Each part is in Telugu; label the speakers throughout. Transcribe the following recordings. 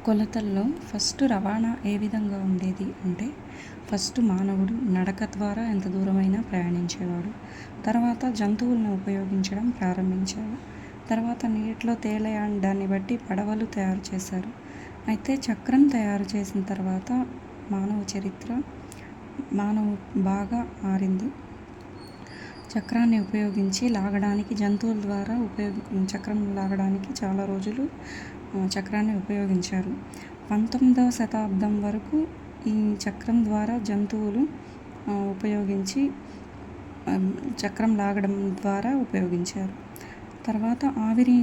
Speaker 1: కొలతల్లో ఫస్ట్ రవాణా ఏ విధంగా ఉండేది అంటే, ఫస్ట్ మానవుడు నడక ద్వారా ఎంత దూరమైనా ప్రయాణించేవాడు. తర్వాత జంతువులను ఉపయోగించడం ప్రారంభించారు. తర్వాత నీటిలో తేలడాన్ని బట్టి పడవలు తయారు చేశారు. అయితే చక్రం తయారు చేసిన తర్వాత మానవు బాగా మారింది. చక్రాన్ని ఉపయోగించి లాగడానికి జంతువుల ద్వారా చక్రం లాగడానికి చాలా రోజులు చక్రాన్ని ఉపయోగించారు. 19వ శతాబ్దం వరకు ఈ చక్రం ద్వారా జంతువులు ఉపయోగించి చక్రం లాగడం ద్వారా ఉపయోగించారు. తర్వాత ఆవిరి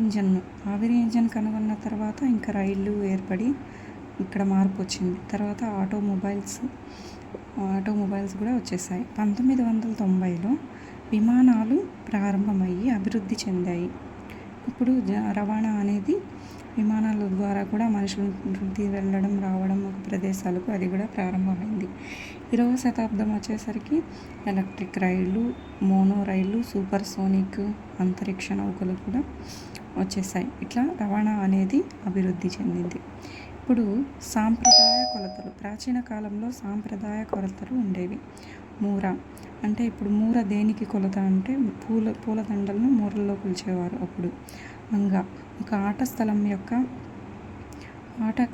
Speaker 1: ఇంజన్ కనుగొన్న తర్వాత ఇంకా రైళ్ళు ఏర్పడి ఇక్కడ మార్పు వచ్చింది. తర్వాత ఆటోమొబైల్స్ కూడా వచ్చేసాయి. 1990లో విమానాలు ప్రారంభమయ్యి అభివృద్ధి చెందాయి. ఇప్పుడు రవాణా అనేది విమానాల ద్వారా కూడా మనుషులు వెళ్ళడం రావడం ఒక ప్రదేశాలకు అది కూడా ప్రారంభమైంది. 20వ శతాబ్దం వచ్చేసరికి ఎలక్ట్రిక్ రైళ్ళు, మోనో రైళ్ళు, సూపర్సోనిక్ అంతరిక్ష నౌకలు కూడా వచ్చేసాయి. ఇట్లా రవాణా అనేది అభివృద్ధి చెందింది. ఇప్పుడు సాంప్రదాయ కొలతలు. ప్రాచీన కాలంలో సాంప్రదాయ కొలతలు ఉండేవి. మూర అంటే ఇప్పుడు మూర దేనికి కొలత అంటే పూలదండలను మూరల్లో కొలిచేవారు అప్పుడు. అంగ ఒక ఆట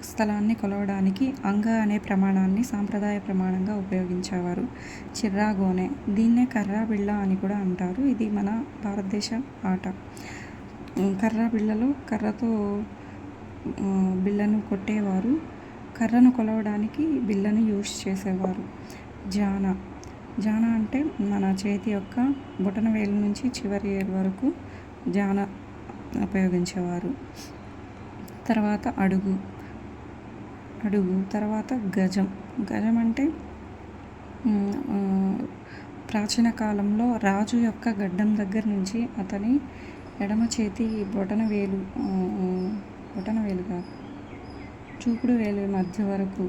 Speaker 1: స్థలాన్ని కొలవడానికి అంగ అనే ప్రమాణాన్ని సాంప్రదాయ ప్రమాణంగా ఉపయోగించేవారు. చిర్రాగోనె, దీన్నే కర్రా బిళ్ళ అని కూడా అంటారు. ఇది మన భారతదేశ ఆట. కర్రా బిళ్ళలో కర్రతో బిళ్ళను కొట్టేవారు. కర్రను కొలవడానికి బిళ్ళను యూజ్ చేసేవారు. జాన అంటే మన చేతి యొక్క బొటన వేలు నుంచి చివరి వేలు వరకు జాన ఉపయోగించేవారు. తర్వాత అడుగు, తర్వాత గజం అంటే ప్రాచీన కాలంలో రాజు యొక్క గడ్డం దగ్గర నుంచి అతని ఎడమ చేతి బొటన వేలు కాదు, చూపుడు వేలు మధ్య వరకు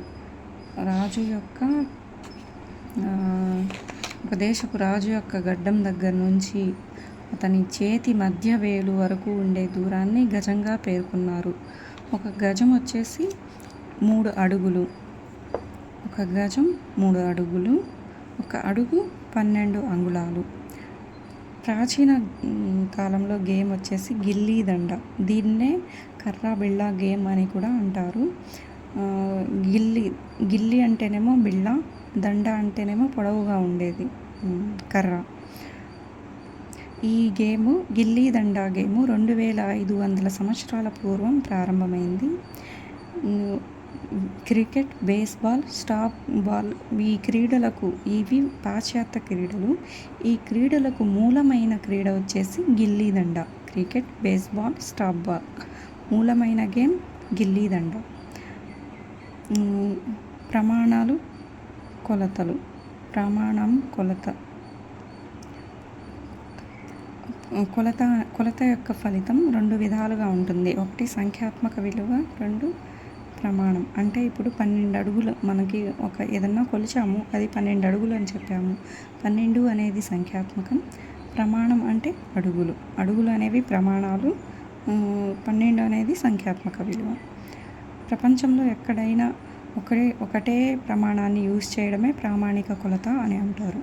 Speaker 1: ఒక దేశపు రాజు యొక్క గడ్డం దగ్గర నుంచి అతని చేతి మధ్య వేలు వరకు ఉండే దూరాన్ని గజంగా పేర్కొన్నారు. ఒక గజం వచ్చేసి 3 అడుగులు. ఒక గజం 3 అడుగులు. ఒక అడుగు 12 అంగుళాలు. ప్రాచీన కాలంలో గేమ్ వచ్చేసి గిల్లీ దండ. దీన్నే కర్రా బిళ్ళ గేమ్ అని కూడా అంటారు. గిల్లి అంటేనేమో బిళ్ళ, దండ అంటేనేమో పొడవుగా ఉండేది కర్ర. ఈ గేము గిల్లీ దండ గేము 2500 సంవత్సరాల పూర్వం ప్రారంభమైంది. క్రికెట్, బేస్బాల్, స్టాప్ బాల్ ఈ క్రీడలకు, ఇవి పాశ్చాత్య క్రీడలు. ఈ క్రీడలకు మూలమైన క్రీడ వచ్చేసి గిల్లీ దండ. క్రికెట్, బేస్బాల్, స్టాప్ బాల్ మూలమైన గేమ్ గిల్లీ దండ. ప్రమాణాలు, కొలతలు. కొలత యొక్క ఫలితం 2 విధాలుగా ఉంటుంది. ఒకటి సంఖ్యాత్మక విలువ, 2 ప్రమాణం. అంటే ఇప్పుడు 12 అడుగులు మనకి ఏదన్నా కొలిచాము, అది 12 అడుగులు అని చెప్పాము. 12 అనేది సంఖ్యాత్మకం, ప్రమాణం అంటే అడుగులు అనేవి ప్రమాణాలు, 12 అనేది సంఖ్యాత్మక విలువ. ప్రపంచంలో ఎక్కడైనా ఒకటే ప్రమాణాన్ని యూజ్ చేయడమే ప్రామాణిక కొలత అని అంటారు.